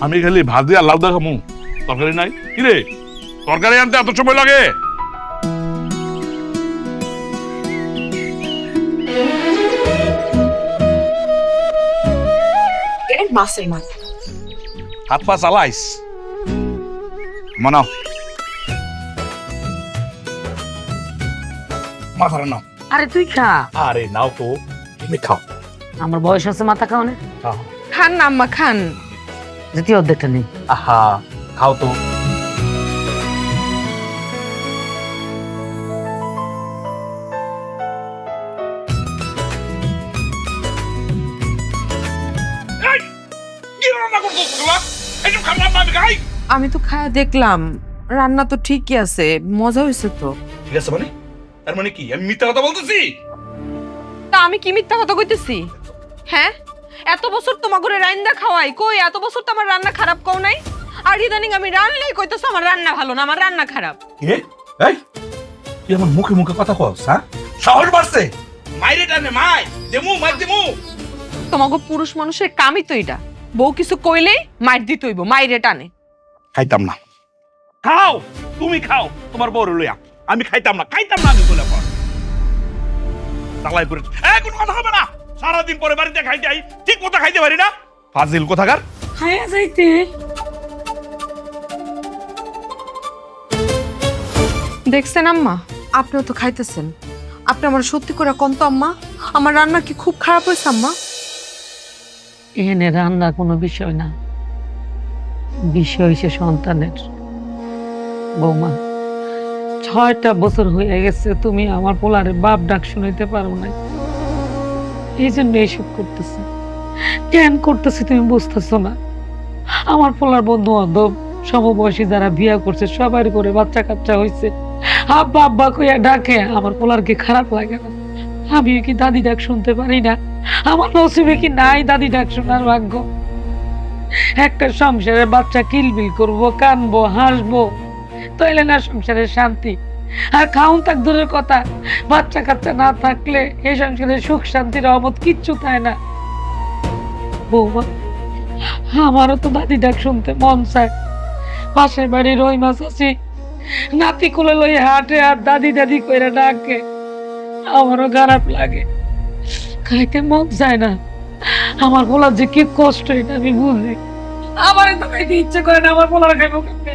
আমি খালি ভাত দিয়ে লাউ দেখামু, তরকারি নাই। কিরে তরকারি আনতে এত সময় লাগে? মাছের মাথা হাত পা চালাইস মানাও, মাথাটা নাও। আরে তুই খা। আরে নাও তো, তুমি খাও। আমার বয়স আছে মাথা খাওয়ানে। খান না আম্মা খান। দ্বিতীয় অর্ধেকটা নেই। আহা খাও তো। আমি তো খায়া দেখলাম, রান্না তো ঠিকই আছে, মজা হয়েছে তো। ঠিক আছে মানে? তার মানে কি আমি মিথ্যা কথা বলতেছি? তা আমি কি মিথ্যা কথা কইতেছি? হ্যাঁ, এত বছর তোমার ঘরে রান্না খাওয়াই, কই এত বছর তো আমার রান্না খারাপ কও নাই। আর ইদানিং আমি রান্নাই কইতেছ আমার রান্না ভালো না, আমার রান্না খারাপ। কি রে? এই তুই আমার মুখে মুখে কথা কস? হ্যাঁ, সাহস বাড়ছে? মাইরে টানে মাই দেমু, মার দেমু। তোমাকে পুরুষ মানুষের কামই তো এটা, বউ কিছু কইলেই মার দিতে হইব, মাইরে টানে। খাইতাম না। খাও, তুমি খাও তোমার বউর লইয়া। আমি খাইতাম না, খাইতাম না। আমি বলে পর তালাই করে কোনো কথা হবে না। সারাদিন পরে বাড়িতে খাইতে আই, ঠিক মতো খাইতে পারি না। ফাজিল কোথাকার। খাইয়া যাইতে। দেখছেন আম্মা, আপনিও তো খাইতেছেন। আপনি আমার সত্যি করে কোন তো আম্মা, আমার রান্না কি খুব খারাপ হয়েছে আম্মা? এখানে রান্না কোনো বিষয় না, বিষয় হয়েছে সন্তানের। বৌমা, 6টা বছর হয়ে গেছে তুমি আমার পোলারে বাপ ডাক শুনাইতে পারো নাই, এই জন্য এইসব করতেছে। কেন করতেছি তুমি বুঝতেছো না? আমার পোলার বন্ধু বান্ধব সমবয়সী যারা বিয়া করছে সবার করে বাচ্চা কাচ্চা হয়েছে, আব্বা আব্বা কইয়া ডাকে, আমার পোলার কি খারাপ লাগে না? আমি কি দাদি ডাক শুনতে পারি না? আমার নসিবে কি নাই দাদি ডাক শোনার ভাগ্য? একটা সংসারে বাচ্চা কিলবিল করবো, কানবো, হাসবো, তাইলে না সংসারের শান্তি? আর খাউন তাক দূরের কথা, বাচ্চা কাচ্চা না থাকলে এই সংসারে সুখ শান্তির অবধ কিচ্ছু থাকে না। বৌমা, আমারও তো দাদি ডাক শুনতে মন চায়। পাশের বাড়ির রই মাছ আছি, নাতি কোলে লই হাটে আর দাদি দাদি কইরা ডাকে, আমারও খারাপ লাগে, খাইতে মন চায় না। আমার বলার যে কি কষ্ট এটা আমি বুঝি। আমার তো খাইতে ইচ্ছে করে না, আমার বলার খাইবো কেমনে?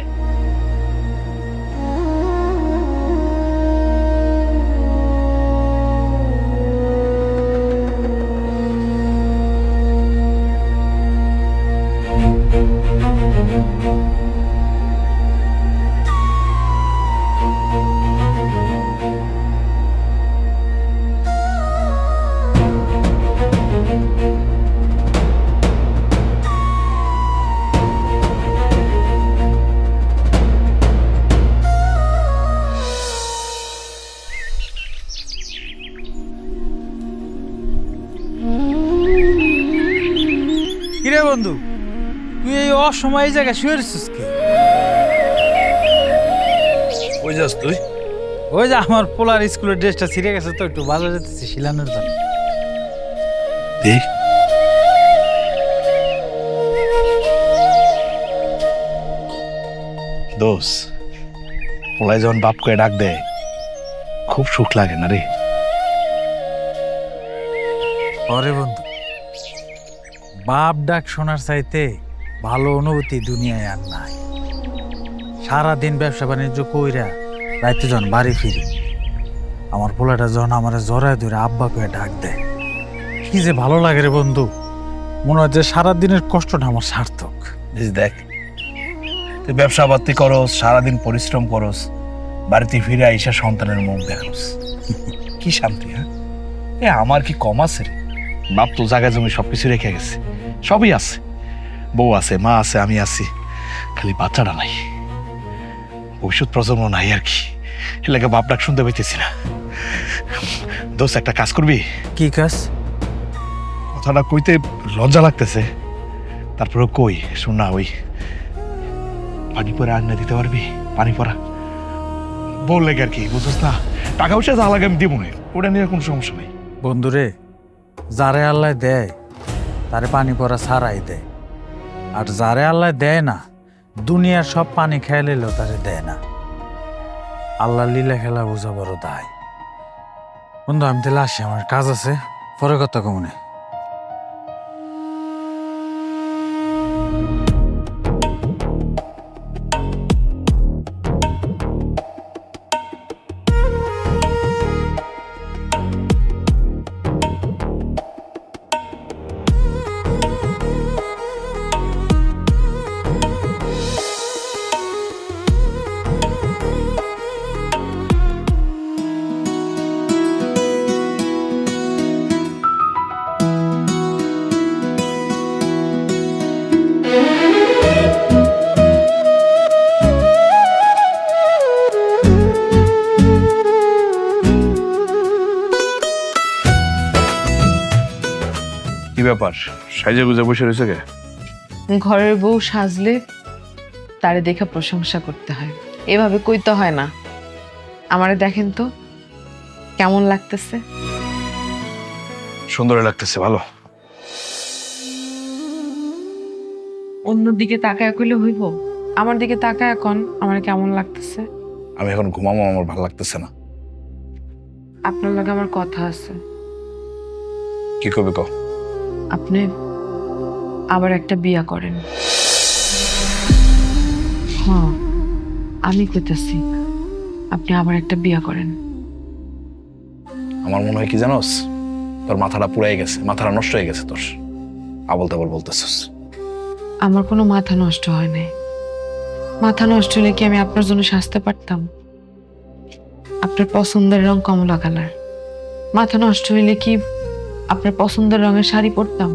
কিরে বন্ধু, তুই এই অসময় এই জায়গায় শুয়ে রেছিস কি? ওই যাস তুই? ওই যে আমার পোলার স্কুলের ড্রেসটা ছিঁড়ে গেছে তো, একটু বাজার যেতেছি শিলানোর জন্য। দেখ দোষ, পোলায় যখন বাপ করে ডাক দেয় খুব সুখ লাগে না রে? অরে বন্ধু, বাপ ডাক শোনার চাইতে ভালো অনুভূতি দুনিয়ায় আর নাই। সারাদিন ব্যবসা বাণিজ্য কইরা রাইতে যখন বাড়ি ফিরি, আমার পোলাটা যখন আমার জড়ায় ধরে আব্বা করে ডাক দেয়, কি যে ভালো লাগে রে বন্ধু। মনে হয় যে সারাদিনের কষ্টটা আমার সার্থক। দেখ, তুই ব্যবসা পাতি করস, সারাদিন পরিশ্রম করস, বাড়িতে ফিরে আইসা সন্তানের মুখ দেখোস, কি শান্তি। হ্যাঁ, আমার কি কম আছে রে? বাপ তো জায়গা জমি সবকিছু রেখে গেছে, সবই আছে, বউ আছে, মা আছে, আমি আছি, খালি বাচ্চাটা নাই, ভবিষ্যৎ প্রজন্ম নাই আর কি। এলাকা বাপ ডাক শুনতে পাইতেছি না। দোস্ত, একটা কাজ করবি? কি কাজ? কথাটা কইতে লজ্জা লাগতেছে, তারপরে কই শোন না, ওই পানি পরা আন্না দিতে পারবি? পানি পরা বললে আর কি, বুঝছিস না? টাকা পয়সা যা লাগে আমি দিব না, ওটা নিয়ে কোনো সমস্যা নেই। বন্ধুরে, যারে আল্লাহ দেয় তারে পানি পরা ছাড়াই দেয়। আর যারে আল্লাহ দেয় না, দুনিয়ার সব পানি খেয়ে নিলেও তারে দেয় না। আল্লাহ লীলা খেলা বোঝা বড় দায়। বন্ধু আমি তাহলে আসি, আমার কাজ আছে, পরে কথা কমনে। কি ব্যাপার, সাইজে গুজে বসে রয়েছে কে? ঘরের বউ সাজলে তারে দেখে প্রশংসা করতে হয়, এভাবে কইতে হয় না। আমারে দেখেন তো কেমন লাগতেছে। সুন্দর লাগতেছে, ভালো। অন্যদিকে তাকায় কইলে হইব? আমার দিকে তাকায় এখন আমার কেমন লাগতেছে। আমি এখন ঘুমাবো, আমার ভালো লাগতেছে না। আপনার লগে আমার কথা আছে। কি করবে কও? আপনি আবার একটা বিয়া করেন। হ্যাঁ, আমি কইতাছি আপনি আবার একটা বিয়া করেন। আমার মনে হয় কি জানোস, তোর মাথাটা পুরাই গেছে, মাথাটা নষ্ট হয়ে গেছে তোর, আবল তাবল বলতেছিস। আমার কোনো মাথা নষ্ট হয় নাই। মাথা নষ্ট হলে কি আমি আপনার জন্য সাজতে পারতাম? আপনার পছন্দের রং কমলা কালার, মাথা নষ্ট হইলে কি আপনার পছন্দের রঙের শাড়ি পরতাম?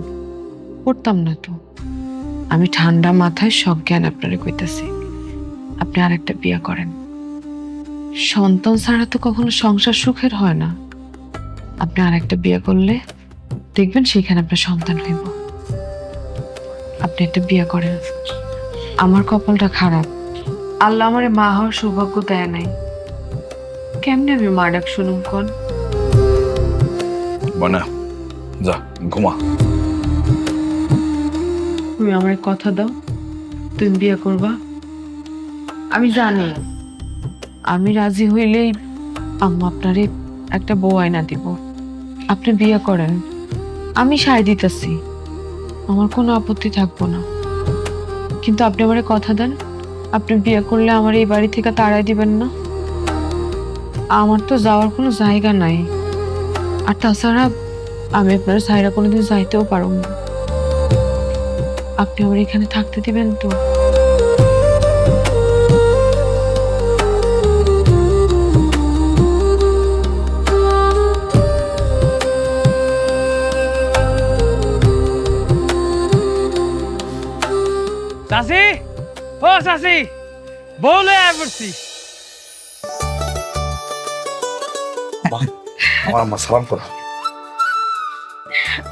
পরতাম না তো। আমি ঠান্ডা মাথায় সব জ্ঞান আপনারে কইতাছি, আপনি আর একটা বিয়া করেন। সন্তান ছাড়া তো কখনো সংসার সুখের হয় না। আপনি আর একটা বিয়ে করলে দেখবেন সেখানে আপনার সন্তান হইব। আপনি একটা বিয়ে করেন। আমার কপালটা খারাপ, আল্লাহ আমারে মা হওয়ার সৌভাগ্য দেয় নাই। কেমনে আমি মা ডাক শুনুন কোন? বানা যা ঘুমা। তুমি আমার কথা দাও, তুমি বিয়ে করবা। আমি জানি আমি রাজি হইলেই আম্মা আপনারে একটা বউ আয়না দিব। আপনি বিয়ে করেন, আমি সায় দিতেছি, আমার কোনো আপত্তি থাকবো না। কিন্তু আপনি আমারে কথা দেন, আপনি বিয়ে করলে আমার এই বাড়ি থেকে তাড়াই দিবেন না। আমার তো যাওয়ার কোনো জায়গা নাই, আর তাছাড়া আমি আপনার সাইরা কোনোদিন যাইতেও পারব না। আপনি আমার এখানে থাকতে দিবেন তো? চাচি, ও চাচি, বলে পড়ছি। আমার আম্মা সালাম করো।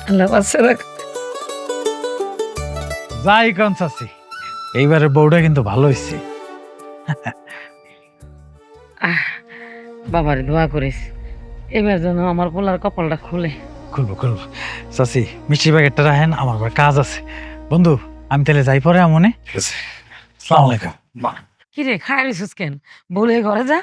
আল্লাহ বাঁচিয়ে রাখ। যাই কোন চাচি, এইবারের বউটা কিন্তু ভালো হয়েছে। বাবার দোয়া করিস এবার যেন আমার পোলার কপালটা খুলে। খুলবো খুলবো। চাচি মিষ্টি প্যাকেটটা রাখেন, আমার আবার কাজ আছে। বন্ধু আমি তাহলে যাই পরে আমনে। ঠিক আছে, আসসালামু আলাইকুম। মা কি রে খাই রিসুস কেন? বলে ঘরে যা।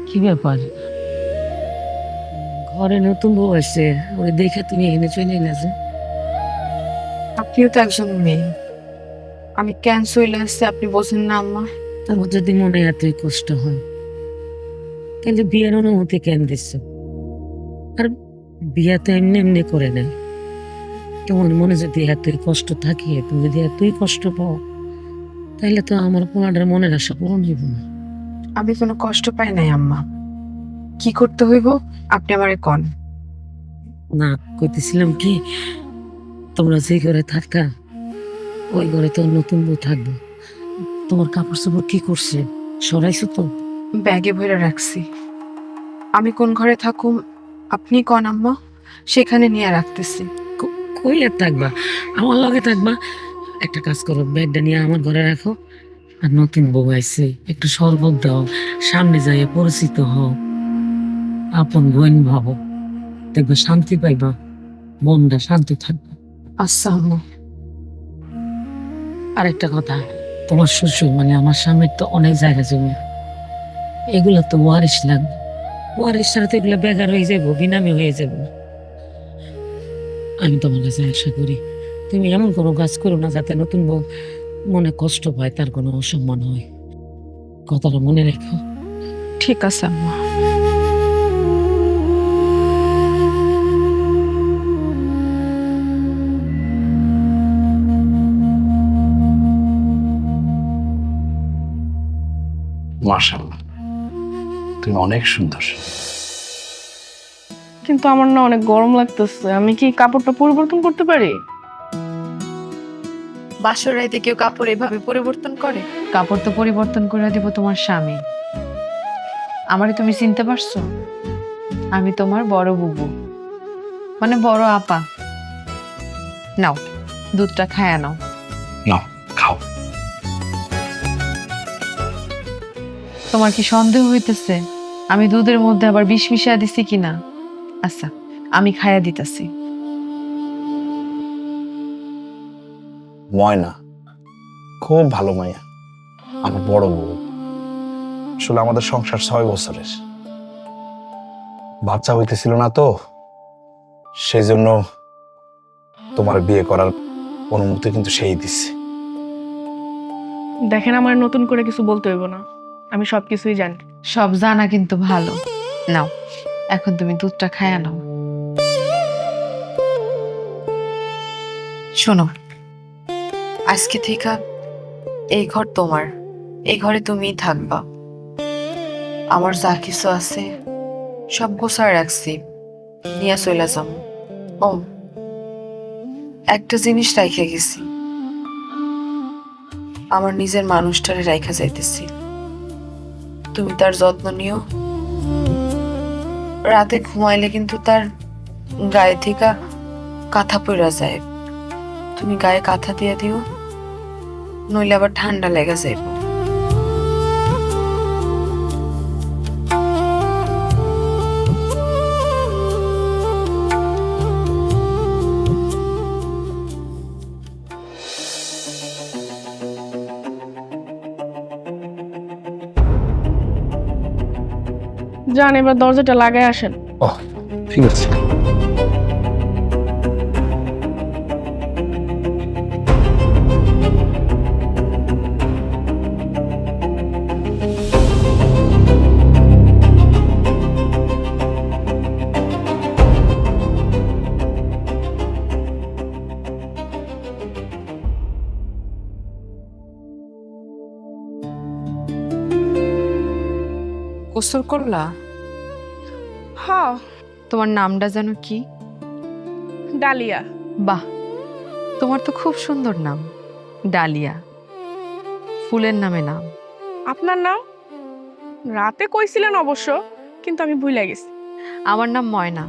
কি ব্যাপার? ঘরে নতুন বউ আসছে, ওই দেখে তুমি এনে চলে এলে যে। আপনিও তো একজন মেয়ে, আমি কেন চলে আসছি আপনি বোঝেন না আম্মা? আমার যদি মনে এতই কষ্ট হয় তাহলে বিয়ের অনুমতি কেন দিচ্ছ? আর বিয়ে তো এমনি এমনি করে নেয়। তোমার মনে যদি এতই কষ্ট থাকে, তুমি যদি এতই কষ্ট পাও, তাহলে তো আমার পোলাটার মনের আশা পূরণ হইব না। আমি কোনো কষ্ট পাই নাই আম্মা, কি করতে হইব আপনি আমারে কন। না, কইতেছিলাম কি, তোমরা যে ঘরে থাকা ওই ঘরে তো নতুন বউ থাকবো। তোমার কাপড় চোপড় কি করছে, সরাইছো তো? ব্যাগে ভরে রাখছি, আমি কোন ঘরে থাকুম আপনি কন আম্মা, সেখানে নিয়ে রাখতেছি। কই আর থাকবা, আমার লগে থাকবা। একটা কাজ করো, ব্যাগটা নিয়ে আমার ঘরে রাখো। আর নতুন বউ আইছে, একটু শরবত দাও, সামনে যাই পরিচিত হও, আপন বোন ভাবো, দেখবে শান্তি পাইবা, মনটা শান্তি থাকবে। আচ্ছা আম্মা। আরেকটা কথা, তোমার শ্বশুর মানে আমার স্বামীর তো অনেক জায়গা জমি, এগুলো তো ওয়ারিশ লাগবে। ওয়ারিশ ছাড়া তো এগুলো বেকার হয়ে যাবো, বিনামি হয়ে যাবো। আমি তোমার কাছে আশা করি তুমি এমন কোনো কাজ করো না যাতে নতুন বউ মনে কষ্ট পায়, তার কোনো অসম্মান হয়। কথাটা মনে রেখো। ঠিক আছে আম্মা। মাশাআল্লাহ, তুমি অনেক সুন্দর। কিন্তু আমার না অনেক গরম লাগতেছে, আমি কি কাপড়টা পরিবর্তন করতে পারি? বাসর রাইতে কেউ কাপড় এভাবে পরিবর্তন করে? কাপড় তো পরিবর্তন করে দিব তোমার স্বামী। আমারে তুমি চিনতে পারছো? আমি তোমার বড় বুবু, মানে বড় আপা। নাও, দুধটা খায়া নাও। নাও, খাও। তোমার কি সন্দেহ হইতেছে আমি দুধের মধ্যে আবার বিষ মিশিয়ে দিছি কিনা? আচ্ছা, আমি খায়া দিতেছি। ময়না খুব ভালো মাইয়া, আমার বড় বউ। আসলে আমাদের সংসার 6 বছরের, বাচ্চা হইতেছিল না তো, সেই জন্য তোমার বিয়ে করার অনুমতি কিন্তু সেই দিচ্ছে। দেখেন, আমার নতুন করে কিছু বলতে হইব না, আমি সবকিছুই জানি। সব জানা কিন্তু ভালো। নাও, এখন তুমি দুধটা খায়া নাও। শোনো, আজকে থেকে এই ঘর তোমার, এই ঘরে তুমিই থাকবা। আমার যা কিছু আছে সব গোছায় রাখছি, নিয়ে চলে যাবো। ও, একটা জিনিস রাইখে গেছি, আমার নিজের মানুষটারে রাইখা যাইতেছি। তুমি তার যত্ন নিও। রাতে ঘুমাইলে কিন্তু তার গায়ে থেকে কাঁথা পড়া যায়, তুমি গায়ে কাঁথা দিয়ে দিও, নইলে আবার ঠান্ডা লেগে যাইব। যান, এবার দরজাটা লাগাই আসেন। ও, ঠিক আছে। গোসল করলা? হ্যাঁ, তোমার নামটা যেন কি? ডালিয়া। বাহ, তোমার তো খুব সুন্দর নাম, ডালিয়া। ফুলের নামে নাম। আপনার নাম? রাতে কইছিলেন অবশ্য, কিন্তু আমি ভুলে গেছি। আমার নাম ময়না।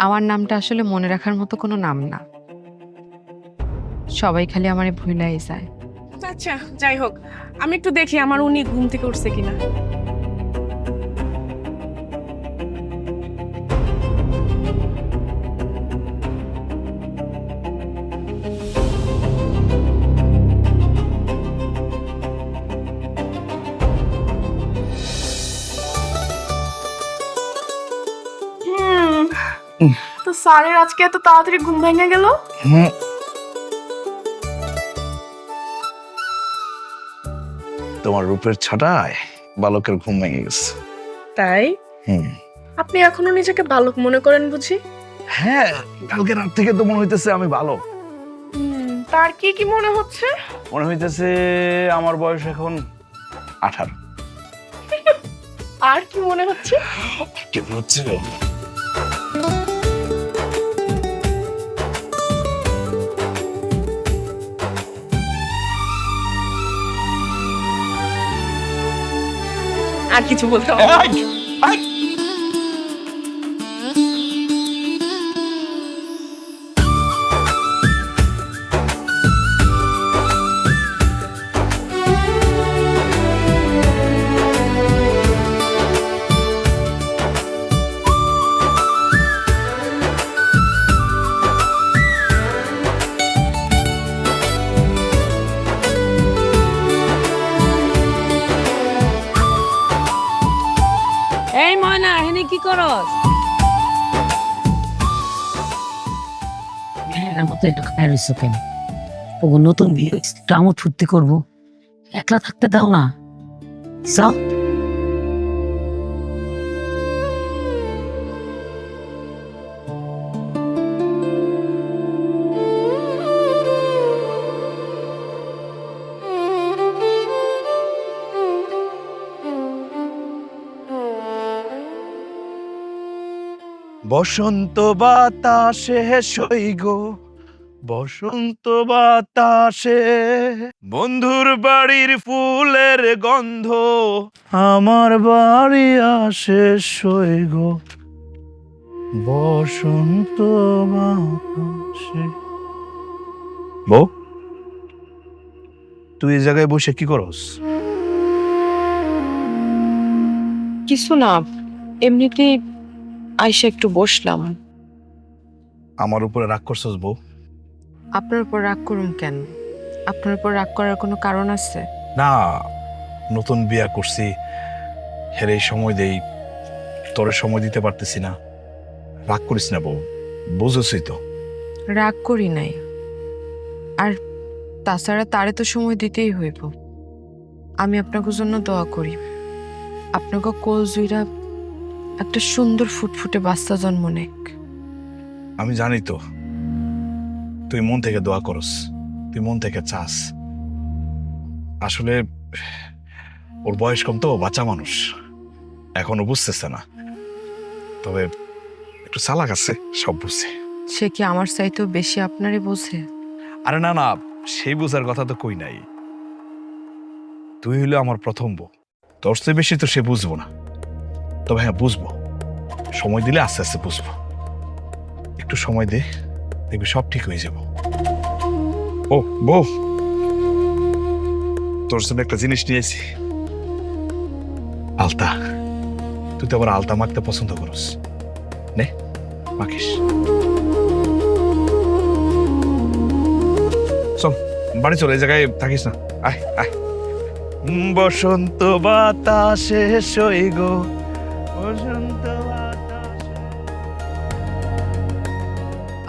আমার নামটা আসলে মনে রাখার মতো কোনো নাম না, সবাই খালি আমারে ভুলাই যায়। আচ্ছা, যাই হোক, আমি একটু দেখি আমার উনি ঘুম থেকে উঠছে কিনা। তো স্যারের আজকে এত তাড়াতাড়ি ঘুম ভেঙে গেল? তোমার রূপের ছটায় বালকের ঘুম ভেঙে গেছে। তাই? আপনি এখনো নিজেকে বালক মনে করেন বুঝি? হ্যাঁ, কালকে রাত থেকে তো মনে হইতেছে আমি ভালো। তার কি কি মনে হচ্ছে? মনে হইতেছে আমার বয়স এখন 18। আর কি মনে হচ্ছে? কেমন হচ্ছে? আর কিছু বলতে হবে না। কি করস মেয়ের মতো এটা খাই রয়েছে কেন? ও নতুন বিয়ে হয়েছে, একটু আমোদ ফুর্তি করবো, একলা থাকতে দাও না, যাও। বসন্ত বাতাসে সইগ, বসন্ত বাতাসে বন্ধুর বাড়ির ফুলের গন্ধ আমার বাড়ি আসে সইগ, বসন্ত বাতাসে। বউ, তুই এই জায়গায় বসে কি করস? কিছু না, এমনিতেই আইসা একটু বসলাম। আমার উপরে রাগ করছস বউ? আপনার উপর রাগ করুন কেন? আপনার উপর রাগ করার কোনো কারণ আছে? না, নতুন বিয়া করছি, হেরে সময় দেই, তোরে সময় দিতে পারতেছি না। রাগ করিস না বউ, বুঝছই তো। রাগ করি নাই, আর তাছাড়া তারে তো সময় দিতেই হইব। আমি আপনাকে জন্য দোয়া করি, আপনাকে কোল জুইরা একটা সুন্দর ফুটফুটে বাচ্চা জন্ম নেক। আমি জানি তো তুই মন থেকে দোয়া করস, তুই মন থেকে চাস। আসলে ওর বয়স কম তো, বাচ্চা মানুষ, এখনো বুঝতেছে না, তবে একটু চালাক আছে, সব বুঝছে। সে কি আমার চাইতেও বেশি আপনারে বোঝে? আরে না না, সেই বুঝার কথা তো কই নাই। তুই হইলে আমার প্রথম বউ, তোর চেয়ে বেশি তো সে বুঝবো না। তবে হ্যাঁ, বুঝবো, সময় দিলে আস্তে আস্তে বুঝবো। একটু সময় দে, দেখবি সব ঠিক হয়ে যাব। ও বউ, তোর জন্য একটা জিনিস নিয়েছি, আলতা। তুই তো আবার আলতা মাখতে পছন্দ করস, নে মাখিস। চল বাড়ি চল, এই জায়গায় থাকিস না, আয় আয়। বসন্ত বাতাসে সইগ, বসন্ত বাতাসে।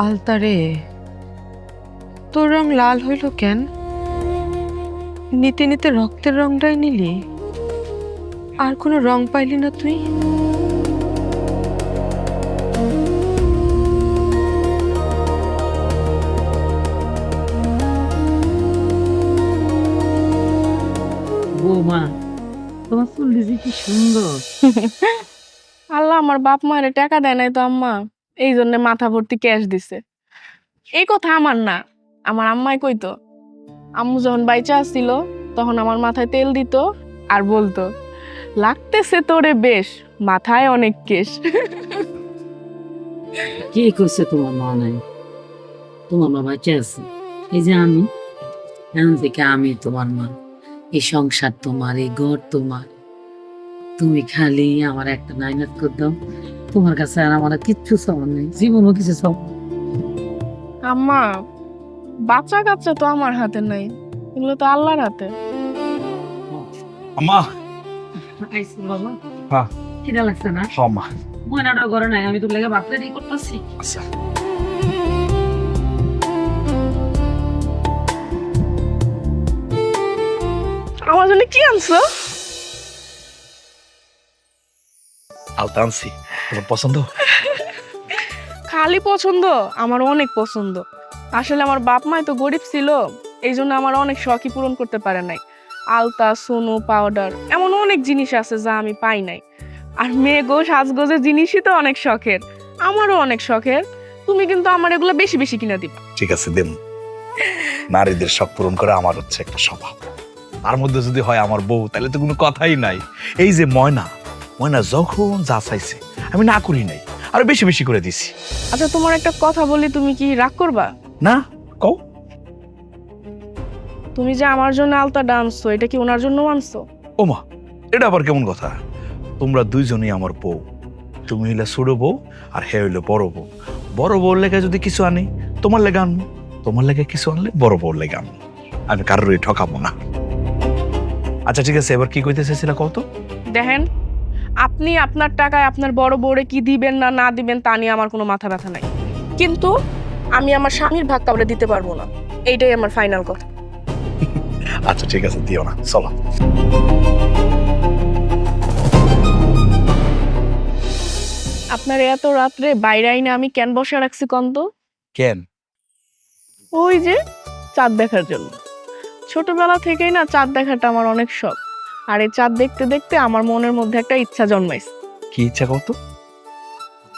আলতারে, তোর রং লাল হইল কেন? নিতে নিতে রক্তের রংটাই নিলি, আর কোনো রং পাইলি না তুই? বৌমা, তোমার চুল দিছি কি সুন্দর। আল্লাহ আমার বাপ মায়ের টাকা দেয় নাই তো আম্মা, এই জন্য মাথা ভর্তি ক্যাশ দিছে। এই কথা আমার না, আমার আম্মাই কইতো। আম্মু যখন বাইচা আসছিল তখন আমার মাথায় তেল দিত আর বলতো, লাগতেছে তোরে বেশ, মাথায় অনেক কেশ। কে কইছে তোমার মা নাই? তোমার বাবা কে আছে? এই যে আমি, এখন থেকে আমি তোমার মা। এই সংসার তোমার, এই ঘর তোমার। তুমি খালি আমার একটা নাইনাত করে দাও, তোমার কাছে আর আমার কিচ্ছু চাওয়ার নেই, জীবনও কিছু চাও। আম্মা, বাচ্চা কাচ্চা তো আমার হাতে নাই, এগুলো তো আল্লাহর হাতে। আম্মা। আইসি বাবা, হ্যাঁ খিদা লাগছে না? হ্যাঁ মা। ময়নাটা ঘরে নাই, আমি তোর লেগে ভাত রেডি করতেছি। আচ্ছা। আমার জন্য কি আনছো? আলতা আনছি, তোমার পছন্দ? খালি পছন্দ? আমার অনেক পছন্দ। আসলে আমার বাপ মাই তো গরিব ছিল, এই জন্য আমার অনেক শখই পূরণ করতে পারে নাই। আলতা, সোনো, পাউডার, এমন অনেক জিনিস আছে যা আমি পাই নাই। আর মেয়ে গো, সাজগোজের জিনিসই তো অনেক শখের, আমারও অনেক শখের। তুমি কিন্তু আমার এগুলো বেশি বেশি কিনা দিবা। ঠিক আছে, দেন। নারীদের শখ পূরণ করে আমার হচ্ছে একটা স্বভাব। তার মধ্যে যদি হয় আমার বউ, তাহলে তো কোনো কথাই নাই। এই যে ময়না, ময়না যখন যা চাইছে আমি না করি নাই, আরো বেশি বেশি করে দিছি। আচ্ছা, তোমার একটা কথা বলি, তুমি কি রাগ করবা? না, কও। তুমি যে আমার জন্য আলতাটা আনছো, এটা কি ওনার জন্য আনছো? ওমা, এটা আবার কেমন কথা? তোমরা দুইজনই আমার বউ। তুমি হইলে ছোট বউ আর হে হইলে বড় বউ। বড় বউর লেগে যদি কিছু আনি, তোমার লেগে আনবো। তোমার লেগে কিছু আনলে বড় বউর লেগে আনবো। আমি কারোরই ঠকাবো না। আচ্ছা ঠিক আছে, এবার কি কইতে চাইছিলা কত? দেখেন, আপনি আপনার টাকায় আপনার বড় বউরে কি দিবেন না না দিবেন তা নিয়ে আমার কোনো মাথা ব্যথা নাই, কিন্তু আমি আমার স্বামীর ভাগ কাউরে দিতে পারবো না, এইটাই আমার ফাইনাল কথা। আচ্ছা ঠিক আছে, দিও না, চলো। আপনার এত রাত্রে বাইরে আইনে আমি কেন বসে রাখছি কন্ত? কেন? ওই যে চাঁদ দেখার জন্য। ছোটবেলা থেকেই না চাঁদ দেখাটা আমার অনেক শখ, আর এই চাঁদ দেখতে দেখতে আমার মনের মধ্যে একটা ইচ্ছা জন্মাইছে। কি ইচ্ছা করতো?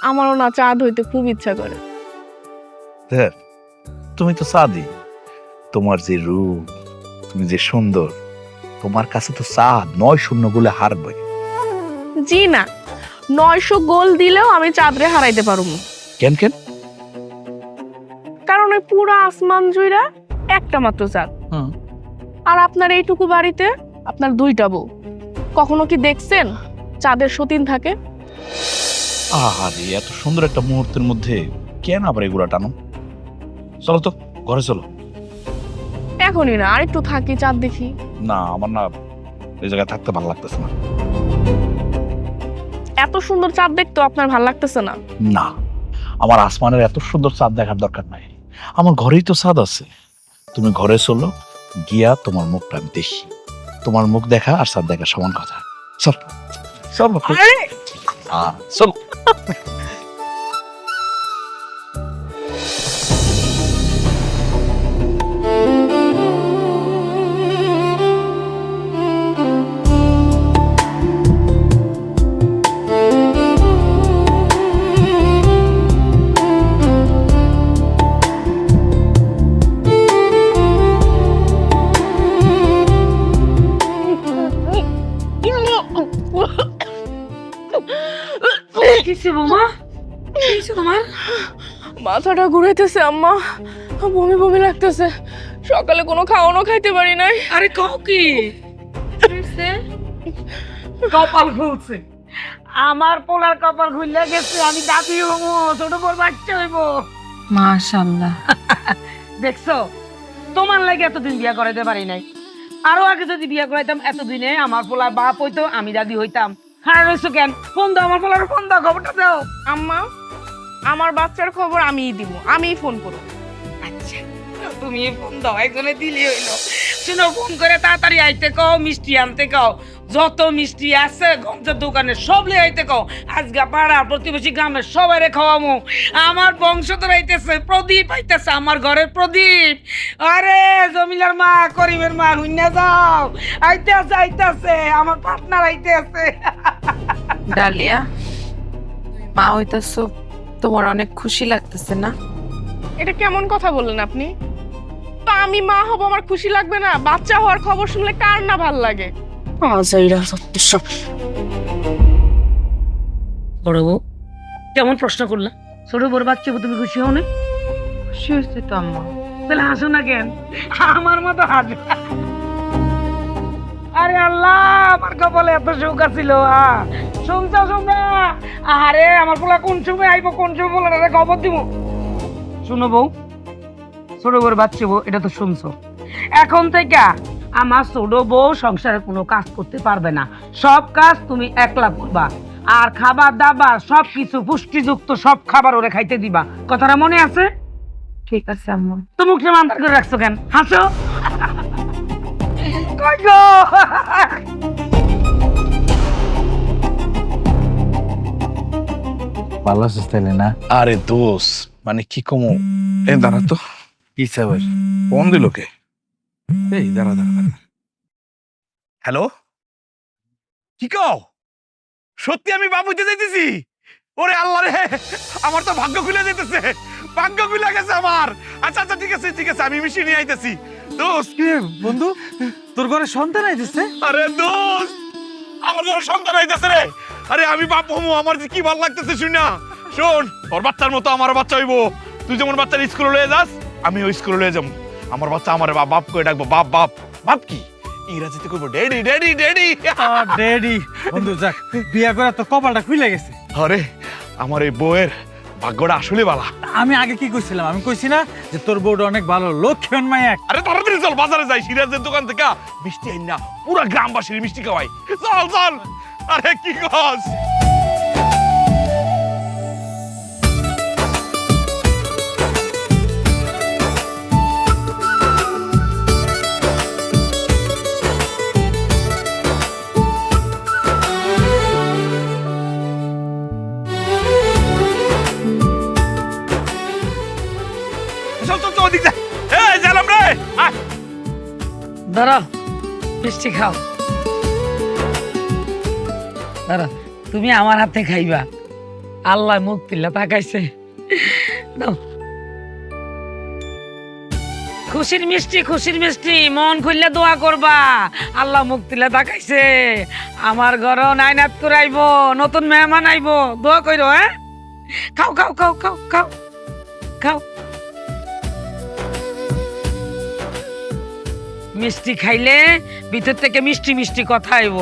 আমারও না চাঁদ হইতে খুব ইচ্ছা করে। দেখ, তুমি তো সাদি, তোমার যে রূপ, তুমি যে সুন্দর, তোমার কাছে তো চাঁদ 9 শূন্য গুলে হারবে। জি না, 900 গোল দিলেও আমি চাঁদরে হারাইতে পারবো না। কেন কেন? কারণ ওই পুরো আসমান জুইরা একটা মাত্র চাঁদ, আর আপনার এইটুকু বাড়িতে আপনার 2টা বউ। কখনো কি দেখছেন চাঁদের সতীন থাকে? আরে এত সুন্দর একটা মুহূর্তের মধ্যে কেন আবার এগুলা টানো? চলো তো ঘরে চলো। এখনই না, আর একটু থাকি, চাঁদ দেখি। না, আমার না এই জায়গায় থাকতে ভালো লাগতেছে না। এত সুন্দর চাঁদ দেখতে আপনার ভাল লাগতেছে না? না, আমার আসমানের এত সুন্দর চাঁদ দেখার দরকার নাই, আমার ঘরেই তো চাঁদ আছে। তুমি ঘরে চলো, গিয়া তোমার মুখটা আমি দেখি। তোমার মুখ দেখা আর চাঁদ দেখা সমান কথা। চল চলো চলো। কিসে বৌমা? কিসে তোমার? মাথাটা ঘুরাইতেছে আম্মা, বমি বমি লাগতেছে। সকালে কোনো খাওয়ানো খাইতে পারি নাই। আরে কও কি? কপাল খুলছে, আমার পোলার কপাল খুললে গেছে। আমি দাদি হবো, ছোট বড় বাচ্চা হইব। মাশাআল্লাহ। দেখছো, তোমার লাগে এতদিন বিয়া করাইতে পারি নাই। আরো আগে যদি বিয়া করাইতাম এতদিনে আমার পোলার বাপ হইতো, আমি দাদি হইতাম। হ্যাঁ রয়েছো কেন? ফোন দাও, আমার পোলার ফোন দাও, খবরটা দাও। আম্মা, আমার বাচ্চার খবর আমিই দিব, আমিই ফোন করব। আচ্ছা, তুমি ফোন দাও, একজনে দিলি হইলো। শুনো, ফোন করে তাড়াতাড়ি আইতে কও, মিষ্টি আনতে কও। যত মিষ্টি আছে গঞ্জের দোকানে সব লিয়ে আইতে কও। আজকে পাড়া প্রতিবেশী গ্রামের সবাইরে খাওয়ামু। আমার বংশধর আইতেছে, প্রদীপ আইতেছে, আমার ঘরের প্রদীপ। আরে জমিলার মা, করিমের মা, হুইনা যাও, আইতেছে আইতেছে, আমার পার্টনার আইতেছে। ডালিয়া, মা হইতাছো, তোমার অনেক খুশি লাগতেছে না? এটা কেমন কথা বললেন আপনি? তো আমি মা হব, আমার খুশি লাগবে না? বাচ্চা হওয়ার খবর শুনলে কার না ভাল লাগে? বড় বউ, কেমন প্রশ্ন করলা? ছোট বড় বাচ্চা তুমি খুশি হও না? খুশি হয়েছে তো আম্মা। তাহলে হাসো না কেন? আমার মতো হাসো। আরে আল্লাহ, আমার কপালে এত সুখ আছিল। শুনছো শুনছো? আরে আমার পোলা কোন সময় আইবো, কোন সময় পোলাটা খবর দিব। শুনো বউ, ছোট বড় বাচ্চা বউ, এটা তো শুনছো। এখন থেকে আমার ছোট বউ সংসারে কোনো কাজ করতে পারবে না। সব কাজ তুমি একলা করবা, আর খাবার দাবার সবকিছু পুষ্টিযুক্ত সব খাবার ওরে খাইতে দিবা। কথাটা মনে আছে? ঠিক আছে আম্মা। তো মুখটা মান্দার করে রাখছো কেন? হাসো। কই গো? ভালো আছিস তাইলে না? আরে দোষ, মানে কি কমু? এই দাঁড়া তো, কি চাবার? ফোন দিল কে? এই দাঁড়া দাঁড়া দাঁড়া। হ্যালো, কি কও? সত্যি আমি বাপ হইতে যাইতেছি? ওরে আল্লাহ রে, আমার তো ভাগ্য খুলে যেতেছে, ভাগ্য খুলে গেছে আমার। আচ্ছা আচ্ছা, ঠিক আছে ঠিক আছে, আমি মিশি নিয়ে আইতেছি। দোষ, কি রে বন্ধু, তোর ঘরে সন্তান আইতেছে? আরে দোষ, আমার ঘরে সন্তান আইতেছে রে। আরে আমি বাপ হমু, আমার যে কি ভালো লাগতেছে শুনা। শোন, তোর বাচ্চার মতো আমার বাচ্চা হইব। তুই যেমন বাচ্চার স্কুলে লয়ে যাস, আমি ওই স্কুলে লয়ে যাবো। আমার বাচ্চা আমার বাপ বাপ করে ডাকবো। বাপ বাপ বাপ কি ইংরেজিতে কইবো ড্যাডি ড্যাডি ড্যাডি। ড্যাডি। বন্ধু যাক, বিয়া করে তো কপালটা খুলে গেছে। আরে আমার এই বউয়ের ভাগ্যটা আসলে বালা। আমি আগে কি কইছিলাম? আমি কইছি না যে তোর বউটা অনেক ভালো, লক্ষ্মণ মায়া। আরে তাড়াতাড়ি চল, বাজারে যাই, সিরাজের দোকান থেকে মিষ্টি আইন না, পুরা গ্রামবাসীর মিষ্টি খাওয়াই। চল চল আরে কি কস? চল চল চল ওদিক যা। এই জালাম রে, আয়। দাঁড়া, মিষ্টি খাও। দাঁড়া, তুমি আমার হাতে খাইবা। আল্লাহ মুখ তুল্লা তাকাইছে। নাও। খুশির মিষ্টি, খুশির মিষ্টি, মন খুললে দোয়া করবা। আল্লাহ মুখ তুল্লা তাকাইছে। আমার ঘর নাইনাত করাইব, নতুন মেহমান আইব, দোয়া কইরো। হ্যাঁ, খাও খাও খাও খাও খাও খাও। মিষ্টি খাইলে ভিতর থেকে মিষ্টি মিষ্টি কথা আইব।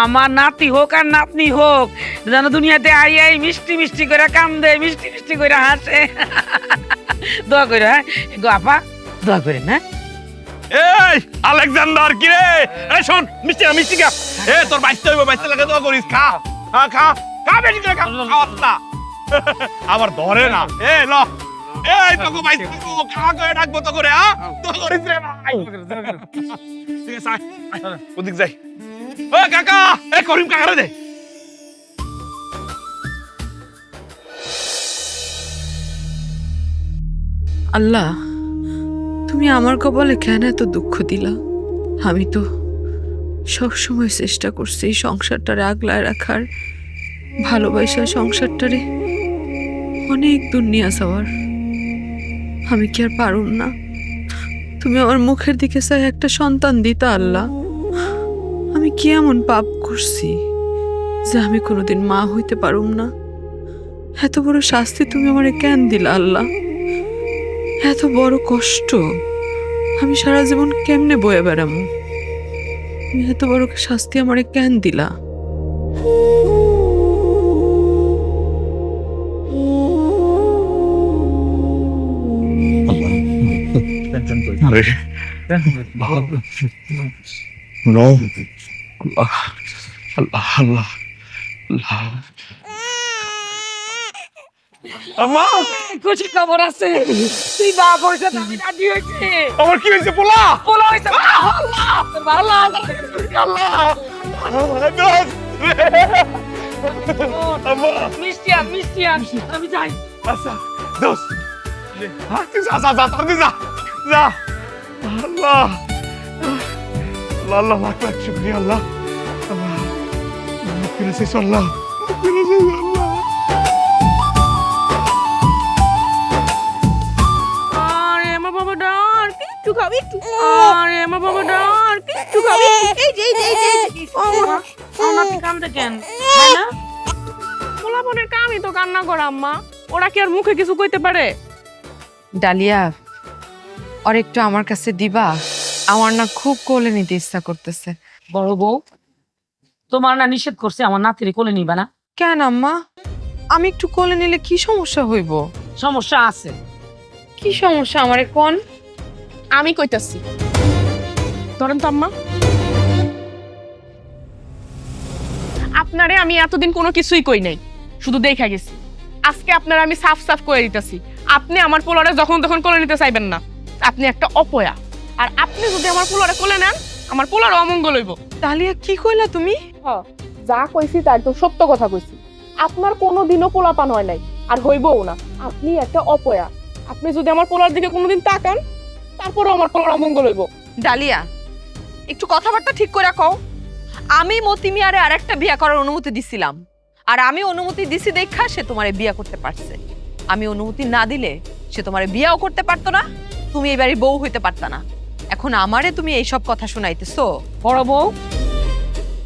আমার নাতি হোক আর নাতনি হোক, যেন দুনিয়াতে আই আই মিষ্টি মিষ্টি করে কান্দে, মিষ্টি মিষ্টি করে হাসে। দোয়া করে। হ্যাঁ গো আপা, দোয়া করেন। হ্যাঁ, এই আলেকজান্ডার কি রে? এই শোন, মিষ্টি খা, মিষ্টি খা। এ তোর বাইতে হইব, বাইতে লাগে দোয়া করিস। খা খা খা খা, বেশি করে খা, খাওয়াস না। আবার ধরে না। এ ল, এই তোকে বাইতে খা করে ডাকবো তো করে। হ্যাঁ, দোয়া করিস রে ভাই। ঠিক আছে, আয়, আয়, ওদিক যাই। ও কাকা, এ করিম কাকারে দে। আল্লাহ, তুমি আমার কপালে কেন এত দুঃখ দিলা? আমি তো সবসময় চেষ্টা করছি এই সংসারটারে আগলায় রাখার, ভালোবাসা সংসারটারে অনেক দূর নিয়ে যাওয়ার। আমি কি আর পারুম না? তুমি আমার মুখের দিকে চাই একটা সন্তান দিতা আল্লাহ। আমি কি এমন পাপ করছি যে আমি কোনোদিন মা হইতে পারুম না? এত বড় শাস্তি তুমি আমারে কেন দিলা আল্লাহ? এত বড় কষ্ট আমি সারা জীবন কেমনে বয়ে বেড়ামু? তুমি এত বড় শাস্তি আমারে কেন দিলা? আরে নো, আল্লাহ আল্লাহ আল্লাহ আল্লাহ। আম্মা, খুশি খবর আছে। তুই বাপ হইছে, আমি দাদি হইছে। আমার কি হয়েছে? পোলা বলো হইছে। ভালো আল্লাহ, আম্মা। মিষ্টি আন, মিষ্টি আন। আমি যাই। আচ্ছা দোস, হ্যাঁ তুই যা যা যা, তুই যা যা। আল্লাহ আল্লাহ আল্লাহ, লাখ লাখ শুকরিয়া আল্লাহ। আল্লাহ মুখ ফিরেছিস আল্লাহ, মুখ ফিরেছিস আল্লাহ। আরে আমার বাবা ডার কিচ্ছু খাবি। আরে আমার বাবা ডার কিচ্ছু খাবি। এই যে কান্দে কেন? তাই না? পোলাপনের কামই তো কান্না করা আম্মা। ওরা কি আর মুখে কিছু কইতে পারে? ডালিয়া, আর একটু আমার কাছে দিবা? আমার না খুব কোলে নিতে ইচ্ছা করতেছে। বড় বউ, তোমার না নিষেধ করছে আমার নাতিরে কোলে নিবা না? কেন আম্মা? আমি একটু কোলে নিলে কি সমস্যা হইব? সমস্যা আছে। কি সমস্যা আমারে কোন? আমি কইতাছি, ধরেন তো আম্মা। আপনারে আমি এতদিন কোনো কিছুই কই নাই, শুধু দেখা গেছি। আজকে আপনারা আমি সাফ সাফ করে দিতেছি, আপনি আমার পোলারে যখন তখন কোলে নিতে চাইবেন না। আপনি একটা অপয়া, আর আপনি যদি আমার পোলারে কোলে নেন, আমার পোলার অমঙ্গল হইব। ডালিয়া, কি কইলা তুমি? যা কইছি তার তো সত্য কথা কইছি। আপনার কোনোদিনও পোলাপান হয় নাই, আর হইবও না। আপনি একটা অপয়া। আপনি যদি আমার পোলার দিকে কোনোদিন তাকান, তারপরও আমার পোলার অমঙ্গল হইব। ডালিয়া, একটু কথাবার্তা ঠিক করে কও। আমি মতি মিয়ারে আরেকটা বিয়া করার অনুমতি দিছিলাম, আর আমি অনুমতি দিছি দেখা সে তোমারে বিয়া করতে পারছে। আমি অনুমতি না দিলে সে তোমারে বিয়াও করতে পারতো না, তুমি এই বাড়ির বউ হইতে পারতা না। এখন আমারে তুমি এইসব কথা শোনাইতেছো? বড় বউ,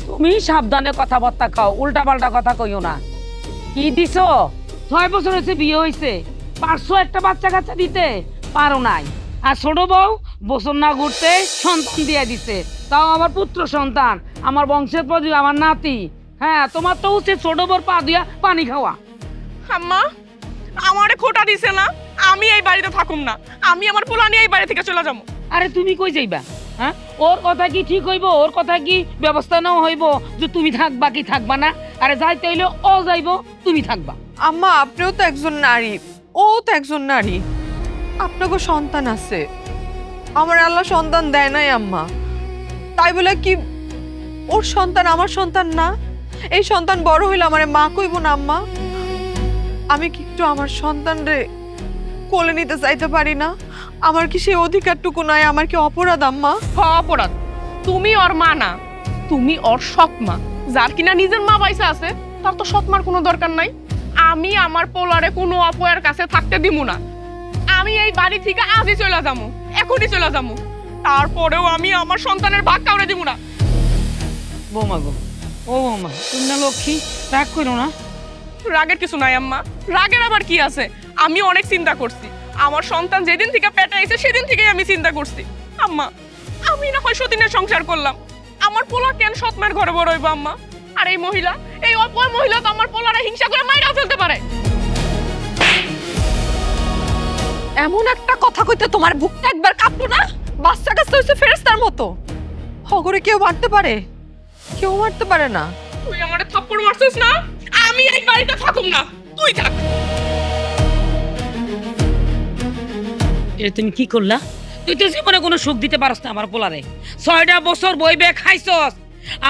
তুমি সাবধানে কথাবার্তা কও, উল্টা পাল্টা কথা কইও না। কি দিছো? 6 বছর হয়েছে বিয়ে হয়েছে, পারছো একটা বাচ্চা কাচ্চা দিতে? পারো নাই। আর ছোট বউ বছর না ঘুরতে সন্তান দিয়ে দিছে, তাও আমার পুত্র সন্তান, আমার বংশের প্রতি আমার নাতি। হ্যাঁ, তোমার তো উচিত ছোট বউর পা দিয়া পানি খাওয়া। আম্মা, আমারে খোটা দিছে না, আমি এই বাড়িতে থাকুম না। আমি আমার পোলা নিয়ে এই বাড়ি থেকে চলে যাবো। আরে তুমি কই যাইবা? হ্যাঁ, ওর কথা কি ঠিক হইব? ওর কথা কি ব্যবস্থা নেওয়া হইব যে তুমি থাকবা কি থাকবা না? আরে যাইতে হইলে ও যাইব, তুমি থাকবা। আম্মা আপনিও তো একজন নারী, ও তো একজন নারী, আপনাকে সন্তান আছে। আমার আল্লাহ সন্তান দেয় নাই আম্মা, তাই বলে কি ওর সন্তান আমার সন্তান না? এই সন্তান বড় হইলে আমার মা কইব না আম্মা? আমি কি একটু আমার সন্তান রে কোলে নিতে চাইতে পারি না? আমার কি সেই অধিকারটুকু নাই? আমার কি অপরাধ আম্মা? অপরাধ? তুমি ওর মা না, তুমি ওর সৎ মা। যার কিনা নিজের মা পয়সা আছে, তার তো সৎ মার কোনো দরকার নাই। আমি আমার পোলারে কোনো অপয়ের কাছে থাকতে দিব না। আমি এই বাড়ি থেকে আজই চলে যাবো, এখনই চলে যাবো। তারপরেও আমি আমার সন্তানের ভাগ কাউরে দিব না। বৌমা গো, ও বৌমা, তুমি না লক্ষ্মী, রাগ করো না। রাগের কিছু নাই আম্মা, রাগের আবার কি আছে? আমি অনেক চিন্তা করছি। আমার সন্তান যেদিন থেকে পেটে আইছে সেদিন থেকেই আমি চিন্তা করছি। আম্মা, আমি না হয় সতীনের সংসার করলাম, আমার পোলা কেন সৎমার ঘরে বড় হইব আম্মা? আর এই মহিলা, এই অপয় মহিলা তো আমার পোলারে হিংসা করে মাইরা ফেলতে পারে। এমন একটা কথা কইতে তোমার বুকটা একবার কাঁপলো না? বাচ্চা কাছে হইছে ফেরেশতার মতো। হগরে কেউ মারতে পারে? কেউ মারতে পারে না। তুই আমারে থাপ্পড় মারছিস না? আমি এই বাড়িতে থাকুম না, তুই থাক। এ তুমি কি করলা? তুই তো জীবনে কোনো সুখ দিতে পারস না আমার পোলারে। 6টা বছর বইবে খাইছস,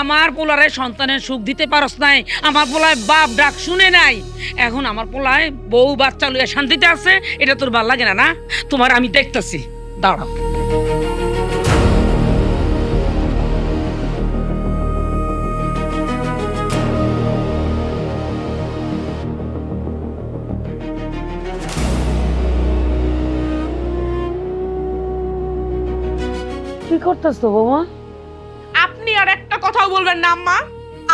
আমার পোলারে সন্তানের সুখ দিতে পারস নাই। আমার পোলায় বাপ ডাক শুনে নাই। এখন আমার পোলায় বউ বাচ্চা লইয়া শান্তিতে আছে, এটা তোর ভাল লাগে না? না, তোমার আমি দেখতেছি, দাঁড়াও। কি করতেছ তো বৌমা? আপনি আর একটা কথাও বলবেন না আম্মা।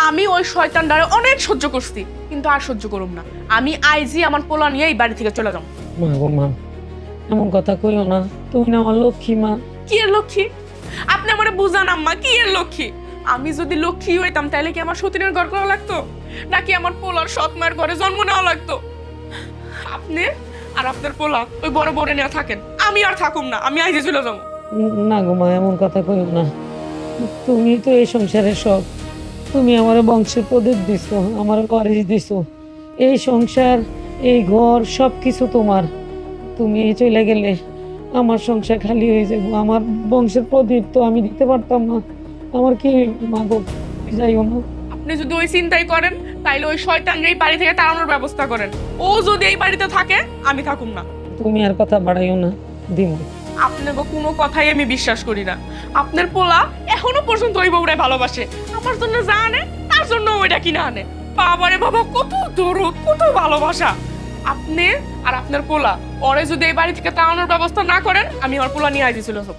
আমি ওই শয়তানটারে অনেক সহ্য করছি, কিন্তু আর সহ্য করুম না। আমি আইজি আমার পোলা নিয়ে এই বাড়ি থেকে চলে যাব। মা গো মা, এমন কথা কইও না। তুমি না আমার লক্ষ্মী মা। কি এর লক্ষ্মী? আপনি আমারে বুঝান আম্মা, কি এর লক্ষ্মী? আমি যদি লক্ষ্মী হইতাম তাহলে কি আমার সতীনের ঘর করা লাগতো, নাকি আমার পোলার সৎ মায়ের ঘরে জন্ম নেওয়া লাগতো? আপনি আর আপনার পোলা ওই বড় বড় নিয়ে থাকেন, আমি আর থাকুম না, আমি আইজি চলে যাবো। না গো মা, এমন কথা কইও না। তুমি তো এই সংসারের সব। তুমি আমার বংশের প্রদীপ দিছো, আমার ঘরে দিছো। এই সংসার, এই ঘর সব কিছু তোমার। তুমি চলে গেলে আমার সংসার খালি হয়ে যাবো। আমার বংশের প্রদীপ তো আমি দিতে পারতাম না। আমার কি মা গো, যাইও না। আপনি যদি ওই চিন্তাই করেন তাইলে ওই শয়তানকে এই বাড়ি থেকে তাড়ানোর ব্যবস্থা করেন। ও যদি এই বাড়িতে থাকে আমি থাকুম না। তুমি আর কথা বাড়াইও না দিমু। আপনাকে কোনো কথাই আমি বিশ্বাস করি না। আপনার পোলা এখনো পর্যন্ত ওই বউটাই ভালোবাসে। আমার জন্য যা আনে তার জন্য ওইটা কিনা আনে। বাবারে বাবা, কত দরদ, কত ভালোবাসা। আপনি আর আপনার পোলা ওরে যদি এই বাড়ি থেকে তাড়ানোর ব্যবস্থা না করেন আমি আমার পোলা নিয়ে আইছি চলে যাব।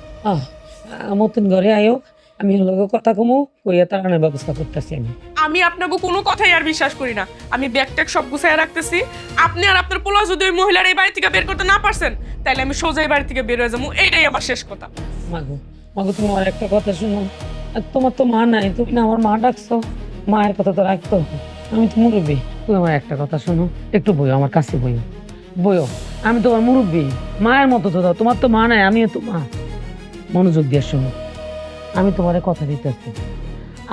মতন ঘরে আয়ো, আমি লোক কথা কমু কইয়া তাড়ানোর ব্যবস্থা করতেছি আমি। আমি আপনাকে কোনো কথাই আর বিশ্বাস করি না। আমি ব্যাগ ট্যাগ সব গুছাইয়া রাখতেছি। আপনি আর আপনার পোলা যদি ওই মহিলার এই বাড়ি থেকে বের করতে না পারছেন তাহলে আমি সোজা এই বাড়ি থেকে বের হয়ে যাবো। এইটাই আমার শেষ কথা। মাগো মাগো, তোমার একটা কথা শুনো। আর তোমার তো মা নাই, তুমি না আমার মা ডাকছো। মায়ের কথা তো রাখতো, আমি তো মুরব্বী। তুমি আমার একটা কথা শোনো, একটু বইও আমার কাছে, বইও বইও। আমি তোমার মুরব্বী, মায়ের মতো তো দাও। তোমার তো মা নাই, আমিও তো মা। মনোযোগ দিয়ে শোনো, আমি তোমার কথা দিতেছি।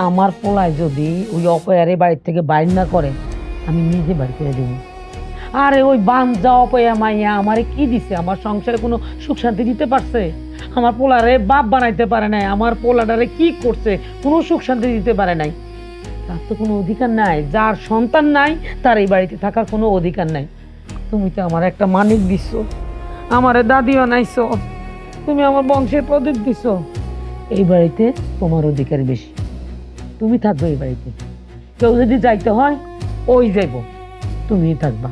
আমার পোলায় যদি ওই অপয়ারে বাড়ির থেকে বাইর না করে, আমি নিজে বাড়ি করে দেবো। আরে ওই বাঞ্জা অপয়া মাইয়া আমারে কি দিছে? আমার সংসারে কোনো সুখ শান্তি দিতে পারছে? আমার পোলারে বাপ বানাইতে পারে নাই। আমার পোলাটারে কি করছে? কোনো সুখ শান্তি দিতে পারে নাই। তার তো কোনো অধিকার নাই। যার সন্তান নাই তার এই বাড়িতে থাকার কোনো অধিকার নাই। তুমি তো আমার একটা মানিক দিচ্ছ, আমারে দাদিও নাইছো, তুমি আমার বংশের প্রদীপ দিছো। এই বাড়িতে তোমার অধিকার বেশি, তুমি থাকবে এই বাড়িতে। কেউ যদি যাইতে হয় ওই যাইব, তুমি থাকবা।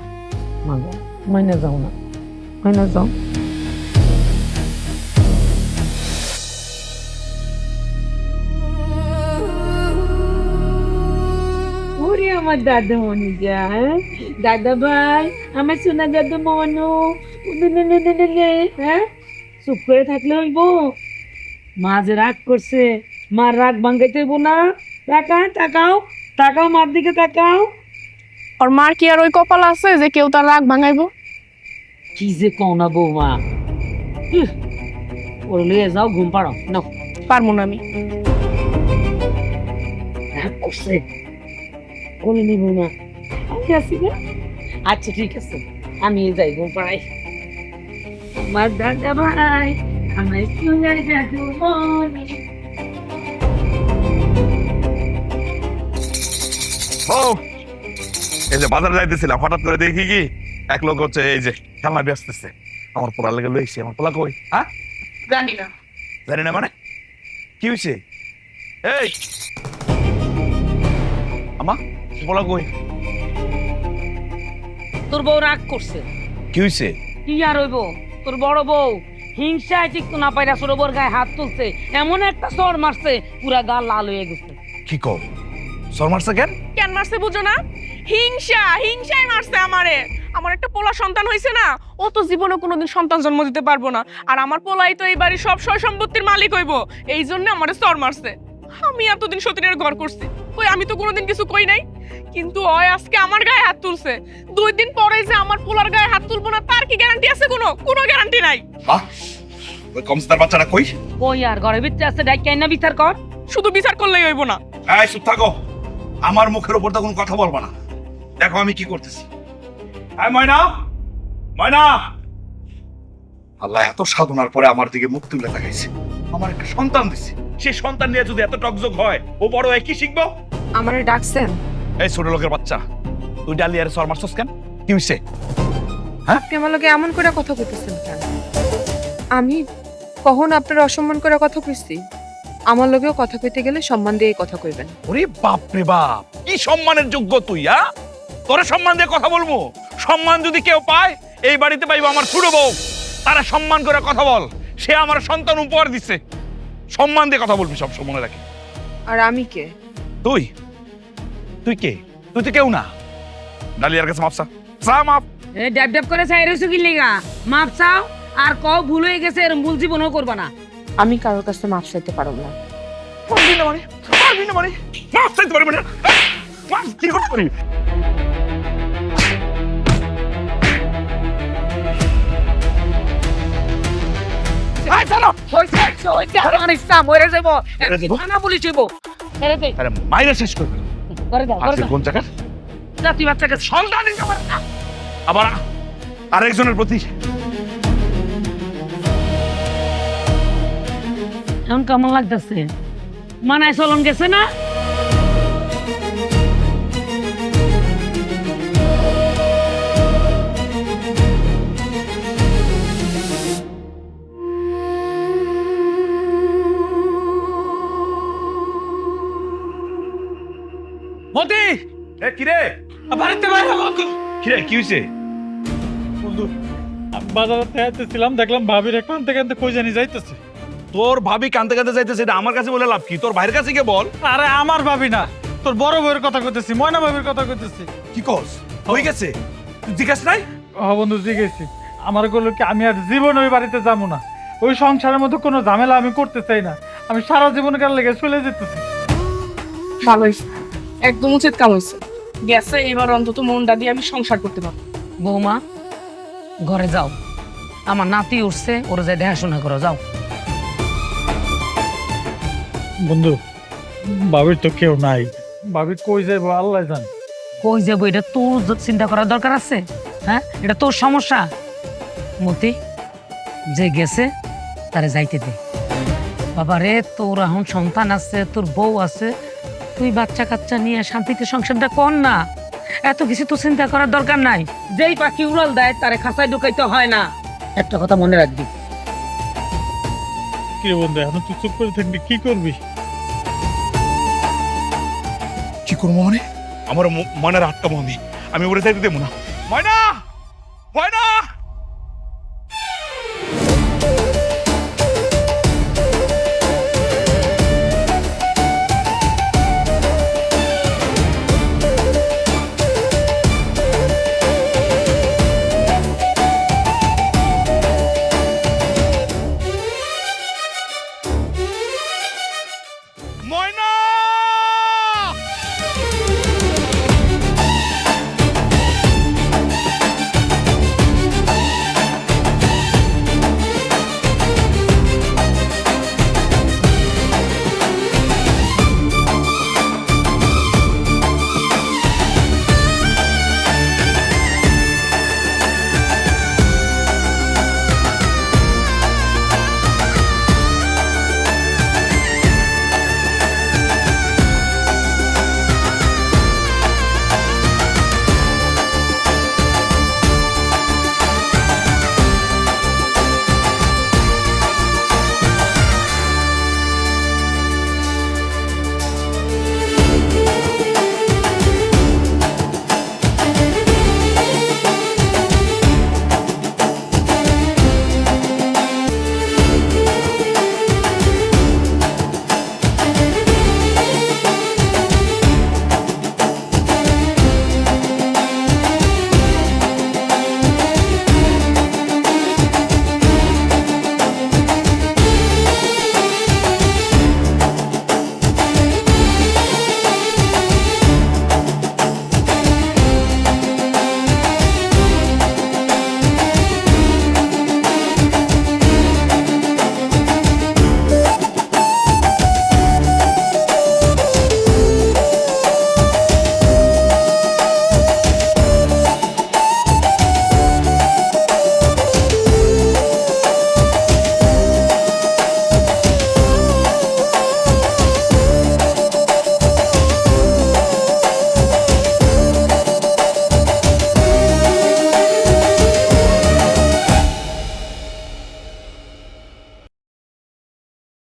মাগো, মাইনা যাও না, মাইনা যাও। ওরে আমার দাদা মনু যা, দাদা ভাই, আমার সোনা দাদা মনু। হ্যাঁ, চুপ করে থাকলে হইব? মা যে রাগ করছে, মার রাগ ভাঙ্গাইতে হইব না। তাকাও তাকাও, মার দিকে তাকাও। আর মার কি আর ওই কপাল আছে যে কেউ তার রাগ ভাঙাইবো? কি যে কও না বৌমা। ওর লিয়ে যাও, ঘুম পাড়াও নাও। পারবো না আমি। করছে বলে নিব না, আমি আছি না। আচ্ছা ঠিক আছে, আমি যাই ঘুম পাড়াই। আমার দাদা ভাই আমায় শুনে দেখো মনে। ও এই যে বাজারে যাইতেছিলাম, হঠাৎ করে দেখি কি এক লোক হচ্ছে এই যে খেলনা বেচতেছে। আমার পোলা লেগে লইছি। আমার পোলা কই? হ্যাঁ, জানি না। জানি না মানে কি হয়েছে? এই আমা, পোলা কই? তোর বউ রাগ করছে। কি হয়েছে? কি আর হইব, তোর বড় বউ হিংসায় ঠিক না পাইরা ছোট বউর গায়ে হাত তুলছে, এমন একটা চড় মারছে পুরা গা লাল হয়ে গেছে। কি কও? সর মারছে কেন? কেন মারছে বুঝো না? হিংসায় মারছে আমারে। আমার একটা পোলা সন্তান হয়েছে না, ও তো জীবনে কোনোদিন সন্তান জন্ম দিতে পারবো না। আর আমার পোলাই তো এই বাড়ির সব সয় সম্পত্তির মালিক হইব, এই জন্য আমারে চর মারছে। আমি এতদিন সতীনের ঘর করছি, কই আমি তো কোনোদিন কিছু কই নাই। কিন্তু ওই আজকে আমার গায়ে হাত তুলছে। 2 দিন পরে যে আমার পোলার গায়ে হাত তুলবো না, তার কি গ্যারান্টি আছে? কোনো গ্যারান্টি নাই। ওই কমস্টার বাচ্চাটা কই? ওই আর ঘরের ভিতরে আছে, ডাইকাই না বিচার কর। শুধু বিচার করলেই হইব না। এই চুপ থাকো, আমার মুখের উপর তো কোনো কথা বলবা না। দেখো আমি কি করতেছি। এই ময়না, ময়না! আল্লাহ এত সাধনার পরে আমার দিকে মুখ তুলে তাকাইছে। আমার একটা সন্তান দিছে, সেই সন্তান নিয়ে যদি এত টকজক হয়, ও বড় হয়ে কি শিখবো? আমারে ডাকছেন? এই ছোট লোকের বাচ্চা, তুই ডালিয়ারে সর মারছস কেন? কি হইছে? আপনি আমার লগে এমন করে কথা কইতেছেন কেন? আমি কখন আপনার অসম্মান করে কথা কইছি? আমার লগেও কথা কইতে গেলে সম্মান দিয়ে কথা কইবেন। ওরে বাপ রে বাপ, কি সম্মানের যোগ্য তুই? তোরে সম্মান দিয়ে কথা বলবো? সম্মান যদি কেউ পায় এই বাড়িতে পাইবো আমার ছোট বউ। তারা সম্মান করে কথা বল, সে আমার সন্তান উপহার দিচ্ছে। সম্মান দিয়ে কথা বলবি, সব সময় মনে রাখি। আর আমি কে? তুই তুই কে? তুই তো কেউ না। ডালিয়ার কাছে মাপসা মাপ। এই ড্যাব ড্যাব করে চাই রইছো কি লিগা? মাপ চাও আর কও ভুল হয়ে গেছে, এরকম ভুল জীবনও করবা না। আমি কারোর কাছে মাপ চাইতে পারবো না। পারবি না মানে? মাপ চাইতে পারবি না? মাপ কি করতে পারি? আরে আরে মাইরা শেষ করবি। কোন জায়গার তুই বাচ্চাকে সন্তান আবার আরেকজনের প্রতি এখন কেমন লাগতেছে? মানায় চলন গেছে না? মতি, এ কিরে? বাড়িতে বাইরে বন্ধু। কিরে কি হইছে? বন্ধু, আমি বাজারে যাইতেছিলাম, দেখলাম ভাবির কানতে কানতে কই জানি যাইতেছে। তোর ভাবি কাঁদতে কাঁদতে যাইতেছে, এটা আমার কাছে বলে লাভ কি? তোর ভাইয়ের কাছে গিয়ে বল। আরে আমার ভাবি না, তোর বড় বউয়ের কথা কইতেছি, ময়না ভাবির কথা কইতেছি। কি কস? হয়ে গেছে? তুই জিজ্ঞাস নাই? বন্ধু জিগেছি, আমার বললো কি আমি আর জীবন ওই বাড়িতে যাবো না। ওই সংসারের মধ্যে কোনো ঝামেলা আমি করতে চাই না। আমি সারা জীবন কার লেগে চলে যেতেছি। ভালো হয়েছে, একদম উচিত কাম হয়েছে। গেছে, এবার অন্তত মনটা দিয়ে আমি সংসার করতে পারবো। বৌমা ঘরে যাও, আমার নাতি উঠছে, ওর যাই দেখাশোনা করো, যাও। বন্ধু, ভাবির তো কেউ নাই, ভাবি কই যাইবো আল্লাহ জানে। কই যাবো এটা তোর চিন্তা করার দরকার আছে? হ্যাঁ, এটা তোর সমস্যা। মতি, যে গেছে তারে যাইতে দে। বাবা রে, তোর এখন সন্তান আছে, তোর বউ আছে, তুই বাচ্চা কাচ্চা নিয়ে শান্তিতে সংসারটা কর না। এত কিছু তো চিন্তা করার দরকার নাই। যেই পাখি উড়াল দেয় তারে খাঁচায় ঢুকাইতে হয় না, একটা কথা মনে রাখবি। কি রে বন্ধু, এখন তুই চুপ করে থাকবি, কি করবি? কি করবো মানে? আমার মনের আটকা বন্দি, আমি উড়ে যাইতে দেবো না। ময়না, ময়না!